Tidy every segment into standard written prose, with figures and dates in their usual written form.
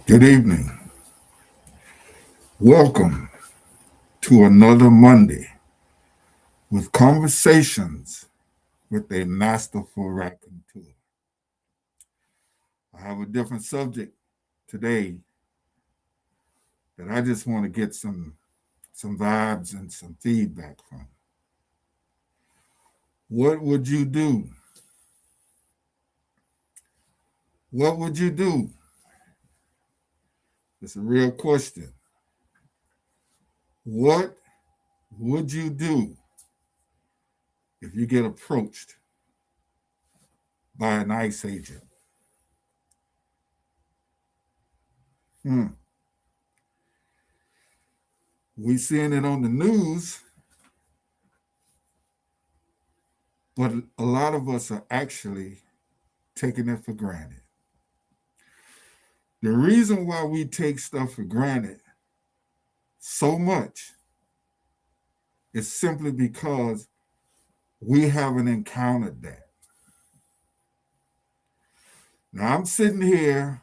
Good evening. Welcome to another Monday with conversations with a masterful raconteur. I have a different subject today that I just want to get some vibes and some feedback from. What would you do? What would you do? It's a real question. What would you do if you get approached by an ICE agent? Hmm. We seeing it on the news, but a lot of us are actually taking it for granted. The reason why we take stuff for granted so much is simply because we haven't encountered that. Now, I'm sitting here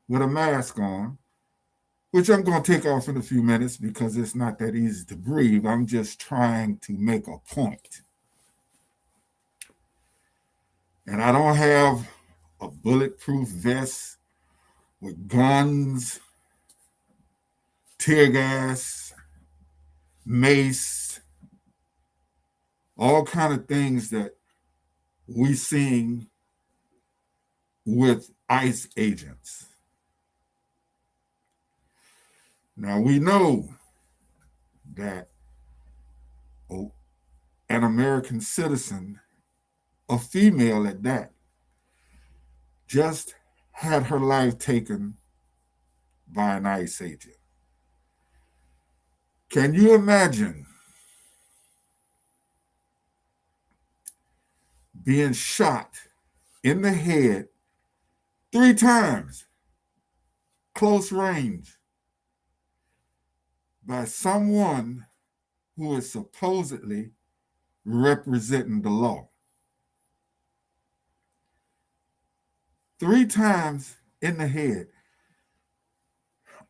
with a mask on, which I'm going to take off in a few minutes because it's not that easy to breathe. I'm just trying to make a point. And I don't have a bulletproof vest with guns, tear gas, mace, all kind of things that we seeing with ICE agents. Now we know that an American citizen, a female at that, just had her life taken by an ICE agent. Can you imagine being shot in the head 3 times, close range, by someone who is supposedly representing the law? 3 times in the head.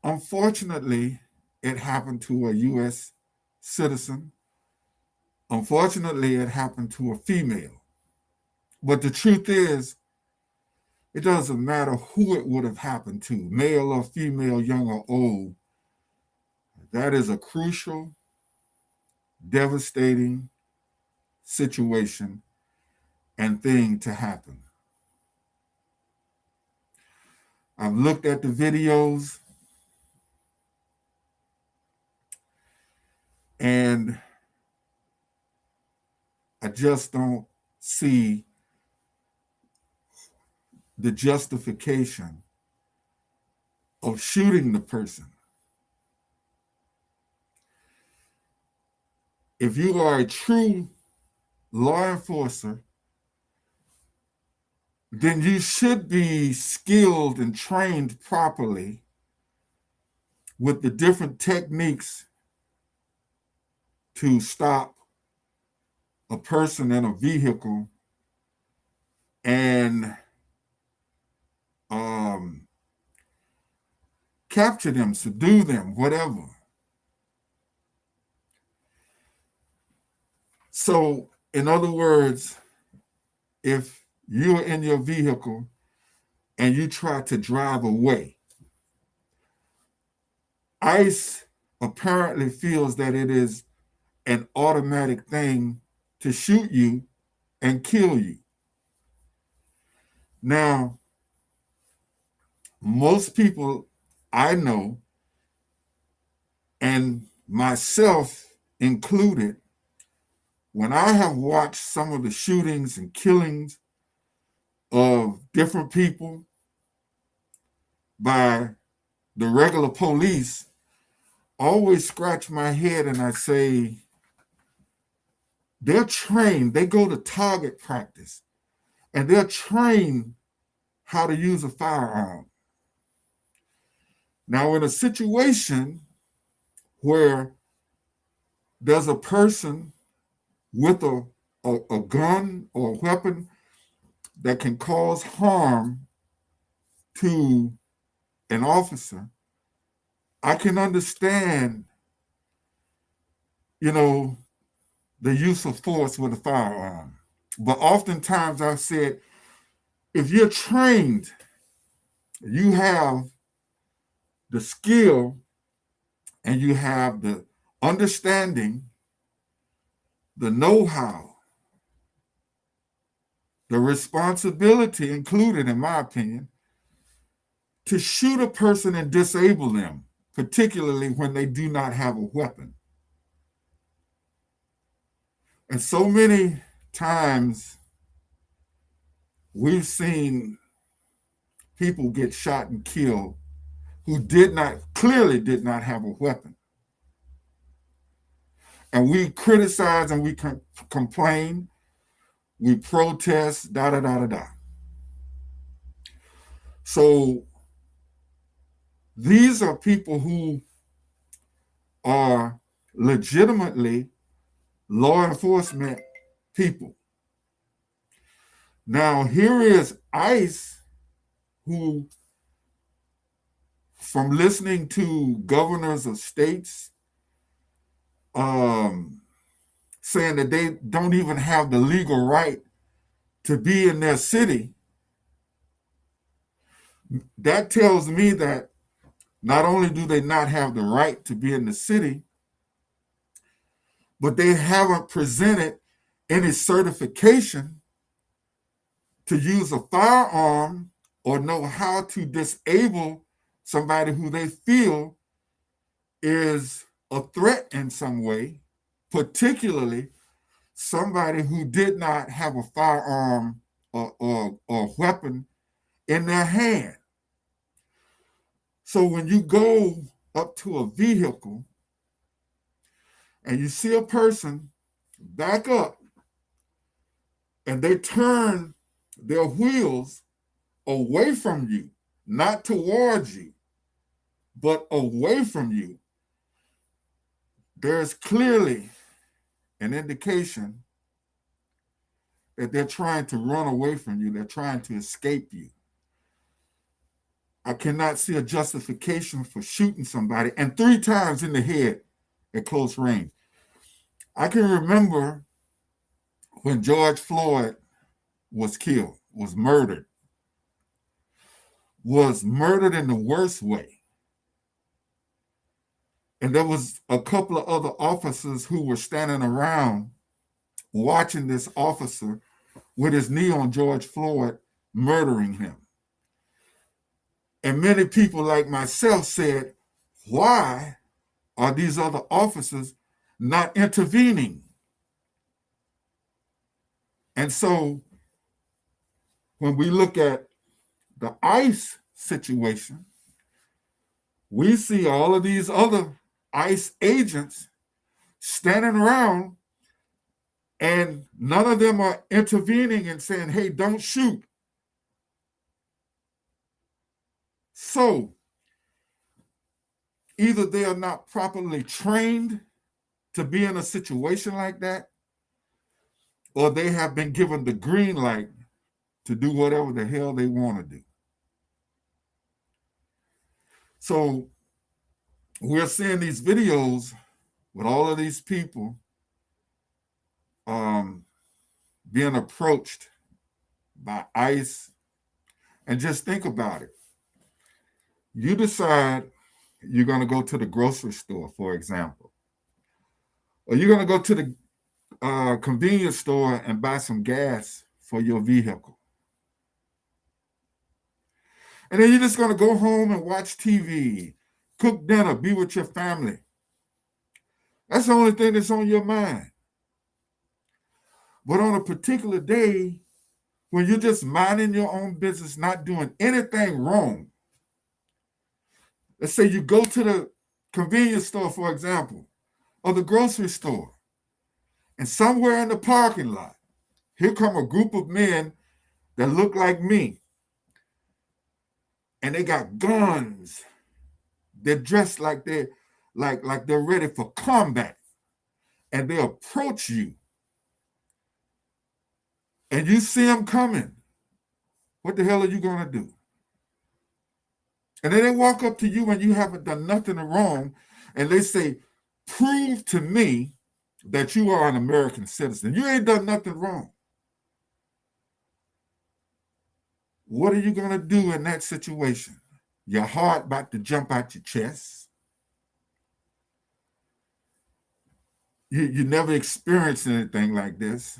Unfortunately, it happened to a U.S. citizen. Unfortunately, it happened to a female. But the truth is, it doesn't matter who it would have happened to, male or female, young or old. That is a crucial, devastating situation and thing to happen. I've looked at the videos and I just don't see the justification of shooting the person. If you are a true law enforcer, then you should be skilled and trained properly with the different techniques to stop a person in a vehicle and um, capture them, subdue them, whatever. So, in other words, if you're in your vehicle and you try to drive away, ICE apparently feels that it is an automatic thing to shoot you and kill you. Now, most people I know, and myself included, when I have watched some of the shootings and killings of different people by the regular police, I always scratch my head and I say, they're trained, they go to target practice, and they're trained how to use a firearm. Now, in a situation where there's a person with a gun or a weapon that can cause harm to an officer, I can understand, you know, the use of force with a firearm. But oftentimes I've said, if you're trained, you have the skill and you have the understanding, the know-how, the responsibility included, in my opinion, to shoot a person and disable them, particularly when they do not have a weapon. And so many times we've seen people get shot and killed who clearly did not have a weapon. And we criticize and we complain, we protest, da da da da da. So these are people who are legitimately law enforcement people. Now, here is ICE, who, from listening to governors of states saying that they don't even have the legal right to be in their city, that tells me that not only do they not have the right to be in the city, but they haven't presented any certification to use a firearm or know how to disable somebody who they feel is a threat in some way, particularly somebody who did not have a firearm or weapon in their hand. So when you go up to a vehicle and you see a person back up and they turn their wheels away from you, not towards you, but away from you, there's clearly an indication that they're trying to run away from you. They're trying to escape you. I cannot see a justification for shooting somebody and 3 times in the head at close range. I can remember when George Floyd was killed, was murdered in the worst way. And there was a couple of other officers who were standing around watching this officer with his knee on George Floyd murdering him. And many people like myself said, why are these other officers not intervening? And so when we look at the ICE situation, we see all of these other ICE agents standing around and none of them are intervening and saying, hey, don't shoot. So either they are not properly trained to be in a situation like that, or they have been given the green light to do whatever the hell they want to do. So we're seeing these videos with all of these people being approached by ICE. And just think about it. You decide you're going to go to the grocery store, for example, or you're going to go to the convenience store and buy some gas for your vehicle. And then you're just going to go home and watch TV, cook dinner, be with your family. That's the only thing that's on your mind. But on a particular day, when you're just minding your own business, not doing anything wrong, let's say you go to the convenience store, for example, or the grocery store, and somewhere in the parking lot, here come a group of men that look like me, and they got guns. They're dressed like they're ready for combat, and they approach you, and you see them coming. What the hell are you going to do? And then they walk up to you when you haven't done nothing wrong, and they say, prove to me that you are an American citizen. You ain't done nothing wrong. What are you going to do in that situation? Your heart about to jump out your chest. You never experienced anything like this.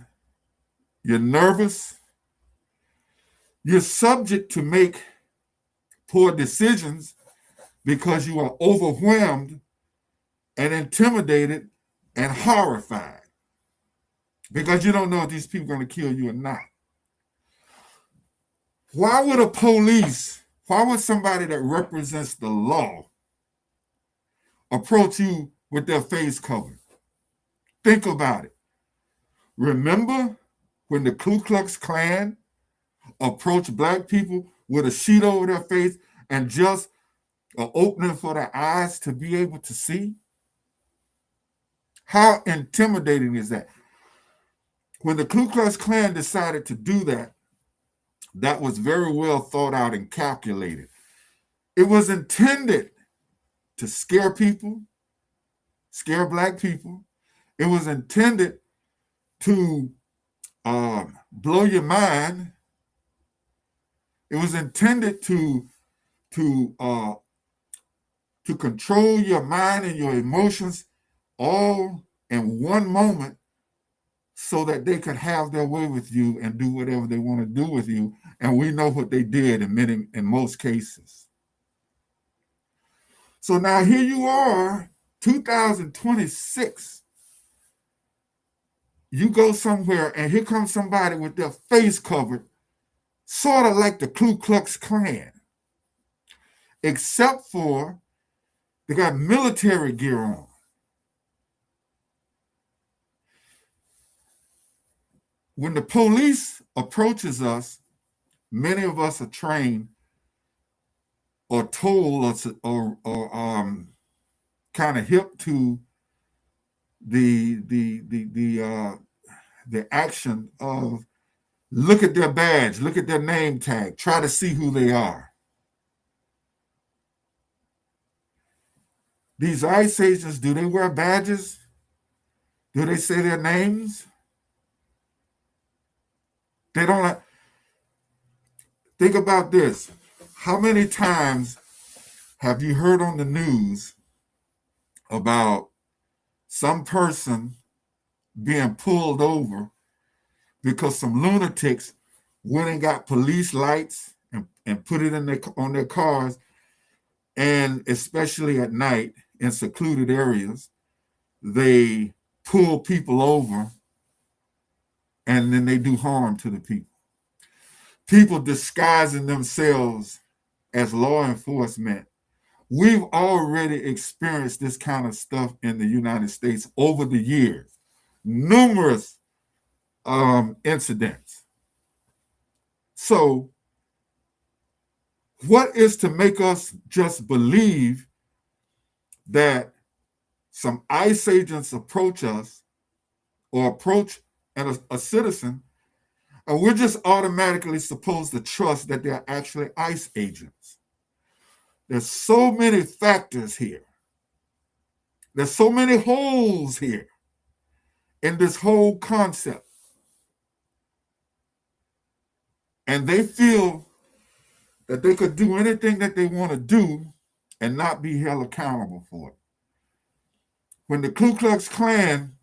You're nervous. You're subject to make poor decisions because you are overwhelmed and intimidated and horrified because you don't know if these people are going to kill you or not. Why would somebody that represents the law approach you with their face covered? Think about it. Remember when the Ku Klux Klan approached black people with a sheet over their face and just an opening for their eyes to be able to see? How intimidating is that? When the Ku Klux Klan decided to do that, that was very well thought out and calculated. It was intended to scare people, scare black people. It was intended to blow your mind. It was intended to control your mind and your emotions all in one moment so that they could have their way with you and do whatever they want to do with you. And we know what they did in most cases. So now here you are, 2026. You go somewhere and here comes somebody with their face covered, sort of like the Ku Klux Klan, except for they got military gear on. When the police approaches us, many of us are trained or told us or kind of hip to the action of look at their badge, look at their name tag, try to see who they are. These ICE agents, do they wear badges? Do they say their names? They don't. Think about this. How many times have you heard on the news about some person being pulled over because some lunatics went and got police lights and put it on their cars, and especially at night in secluded areas, they pull people over and then they do harm to the people. People disguising themselves as law enforcement. We've already experienced this kind of stuff in the United States over the years. Numerous incidents. So, what is to make us just believe that some ICE agents approach us or approach a citizen, and we're just automatically supposed to trust that they're actually ICE agents? There's so many factors here. There's so many holes here in this whole concept. And they feel that they could do anything that they want to do and not be held accountable for it. When the Ku Klux Klan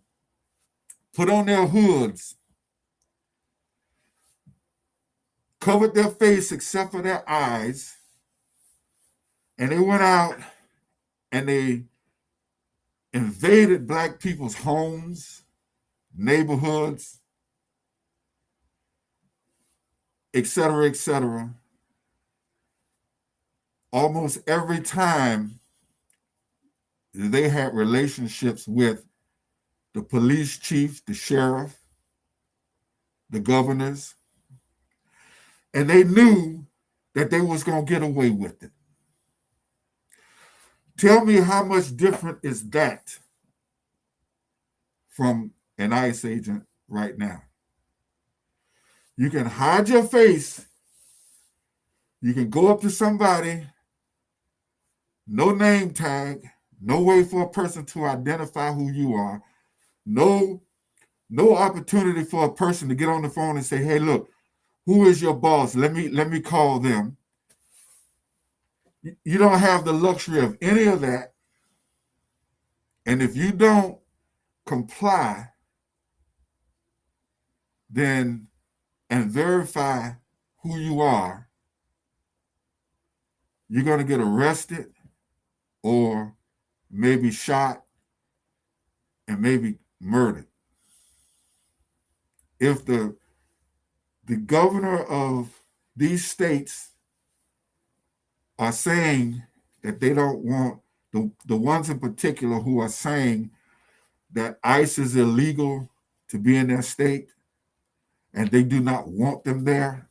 put on their hoods, covered their face except for their eyes, and they went out and they invaded black people's homes, neighborhoods, et cetera, almost every time they had relationships with the police chief, the sheriff, the governors, and they knew that they was going to get away with it. Tell me how much different is that from an ICE agent right now? You can hide your face. You can go up to somebody no name tag, no way for a person to identify who you are, no opportunity for a person to get on the phone and say, hey, look, who is your boss? Let me call them. You don't have the luxury of any of that. And if you don't comply, then and verify who you are, you're going to get arrested or maybe shot and maybe murdered. If the governor of these states are saying that they don't want the ones in particular who are saying that ICE is illegal to be in their state and they do not want them there,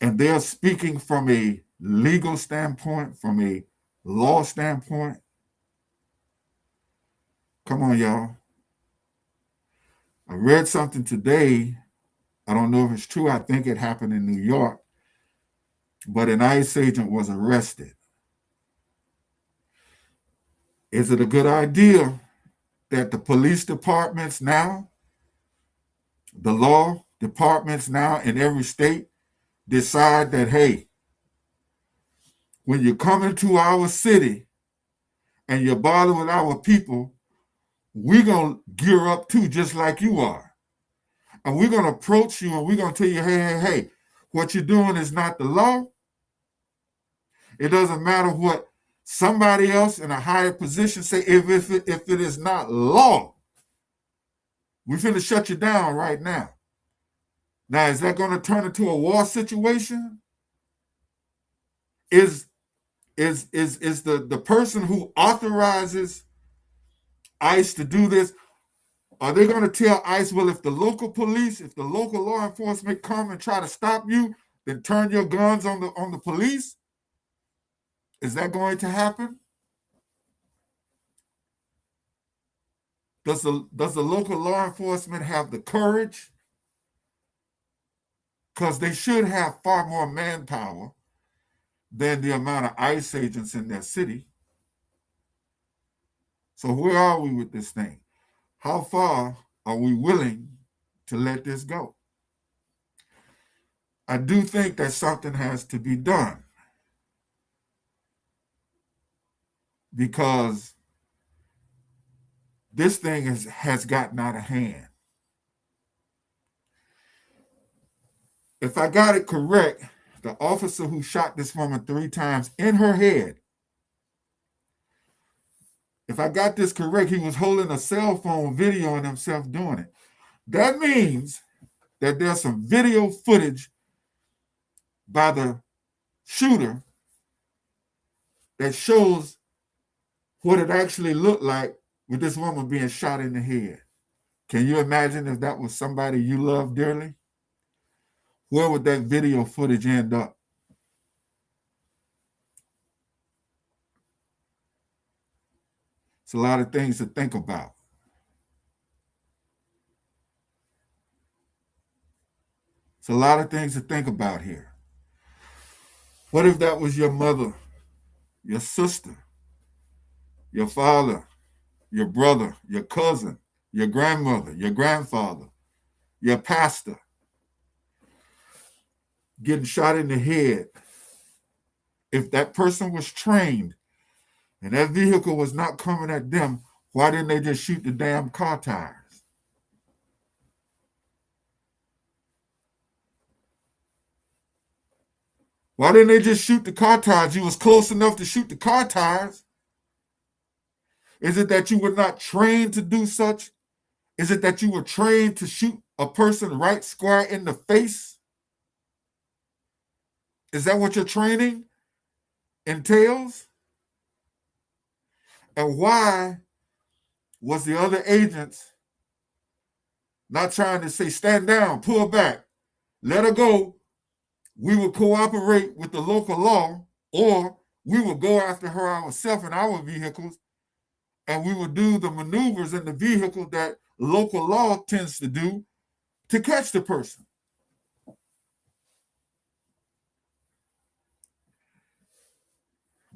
and they're speaking from a legal standpoint, from a law standpoint. Come on, y'all. I read something today. I don't know if it's true. I think it happened in New York, but an ICE agent was arrested. Is it a good idea that the police departments now, the law departments now in every state decide that, hey, when you come into our city and you bother with our people, we're going to gear up too, just like you are. And we're going to approach you and we're going to tell you, hey, what you're doing is not the law. It doesn't matter what somebody else in a higher position say. If it is not law, we're finna shut you down right now. Now, is that going to turn into a war situation? Is the person who authorizes ICE to do this, are they going to tell ICE, well, if the local police, if the local law enforcement come and try to stop you, then turn your guns on the police? Is that going to happen? Does the local law enforcement have the courage? Because they should have far more manpower than the amount of ICE agents in their city. So where are we with this thing? How far are we willing to let this go? I do think that something has to be done, because this thing has gotten out of hand. If I got it correct, the officer who shot this woman 3 times in her head, if I got this correct, he was holding a cell phone videoing himself doing it. That means that there's some video footage by the shooter that shows what it actually looked like with this woman being shot in the head. Can you imagine if that was somebody you love dearly? Where would that video footage end up? It's a lot of things to think about. It's a lot of things to think about here. What if that was your mother, your sister, your father, your brother, your cousin, your grandmother, your grandfather, your pastor, getting shot in the head? If that person was trained and that vehicle was not coming at them, why didn't they just shoot the damn car tires? Why didn't they just shoot the car tires? You was close enough to shoot the car tires. Is it that you were not trained to do such? Is it that you were trained to shoot a person right square in the face? Is that what your training entails? And why was the other agents not trying to say, stand down, pull back, let her go? We will cooperate with the local law, or we will go after her ourselves in our vehicles, and we will do the maneuvers in the vehicle that local law tends to do to catch the person.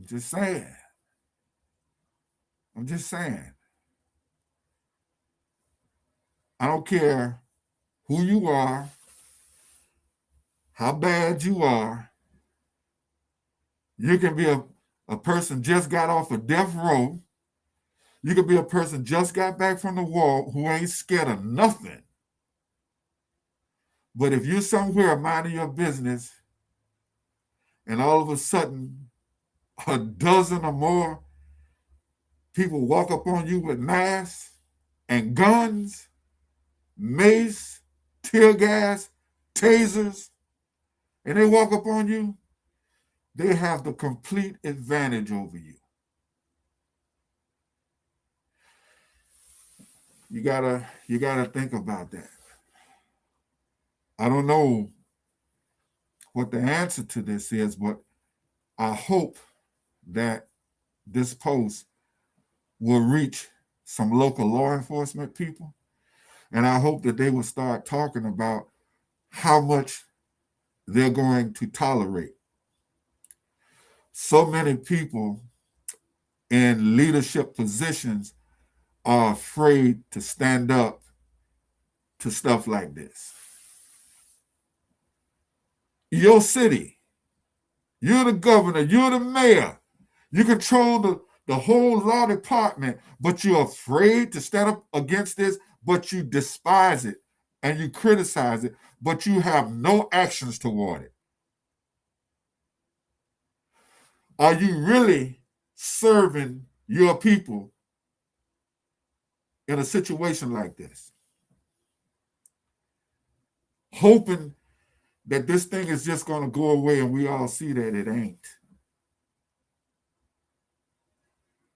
I'm just saying. I'm just saying. I don't care who you are, how bad you are. You can be a person just got off of death row. You could be a person just got back from the war who ain't scared of nothing. But if you're somewhere minding your business and all of a sudden a dozen or more people walk up on you with masks and guns, mace, tear gas, tasers, and they walk up on you, they have the complete advantage over you. You gotta think about that. I don't know what the answer to this is, but I hope that this post will reach some local law enforcement people. And I hope that they will start talking about how much they're going to tolerate. So many people in leadership positions are afraid to stand up to stuff like this. Your city, you're the governor, you're the mayor, you control the whole law department, but you're afraid to stand up against this, but you despise it and you criticize it, but you have no actions toward it. Are you really serving your people in a situation like this? Hoping that this thing is just going to go away and we all see that it ain't.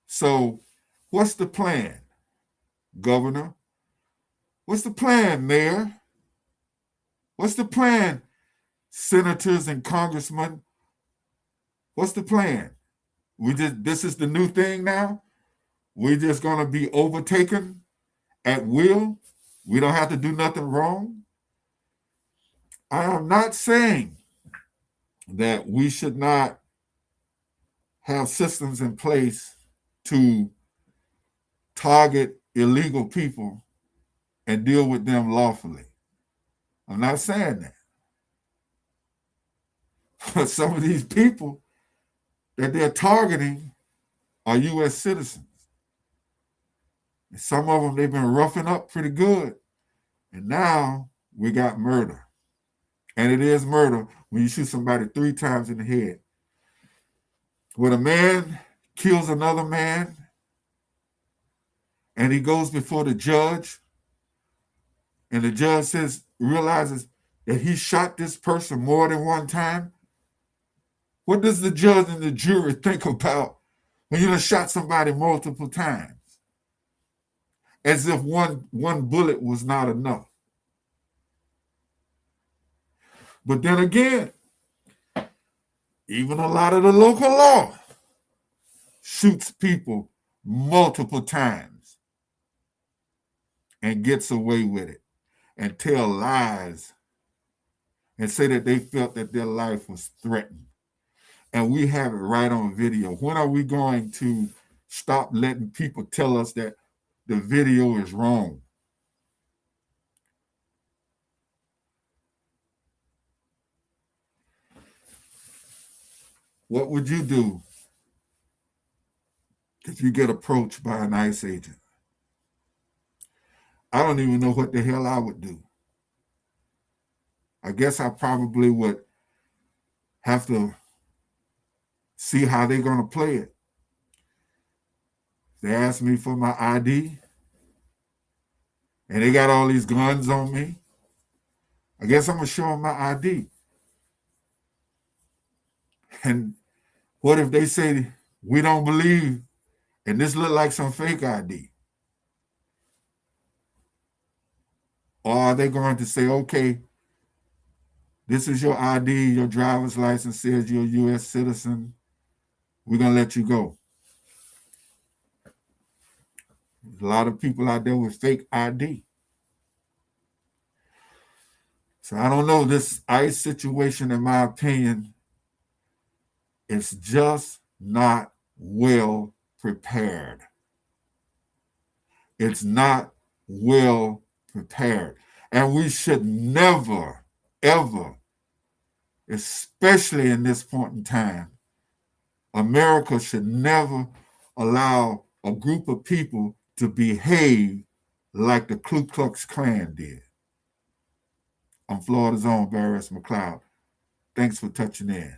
So, what's the plan, Governor? What's the plan, Mayor? What's the plan, senators and congressmen? What's the plan? This is the new thing now? We're just going to be overtaken at will? We don't have to do nothing wrong? I am not saying that we should not have systems in place to target illegal people and deal with them lawfully. I'm not saying that. But some of these people that they're targeting are U.S. citizens. And some of them, they've been roughing up pretty good. And now we got murder. And it is murder when you shoot somebody 3 times in the head. When a man kills another man and he goes before the judge and the judge realizes that he shot this person more than one time, what does the judge and the jury think about when you done shot somebody multiple times? As if one bullet was not enough. But then again, even a lot of the local law shoots people multiple times and gets away with it and tell lies and say that they felt that their life was threatened. And we have it right on video. When are we going to stop letting people tell us that the video is wrong? What would you do if you get approached by an ICE agent? I don't even know what the hell I would do. I guess I probably would have to see how they're going to play it. They ask me for my ID, and they got all these guns on me. I guess I'm going to show them my ID. And what if they say, we don't believe, and this look like some fake ID? Or are they going to say, okay, this is your ID, your driver's license says you're a U.S. citizen, we're going to let you go? There's a lot of people out there with fake ID. So I don't know, this ICE situation, in my opinion, it's just not well prepared. It's not well prepared. And we should never, ever, especially in this point in time, America should never allow a group of people to behave like the Ku Klux Klan did. I'm Florida's own Barris McLeod. Thanks for touching in.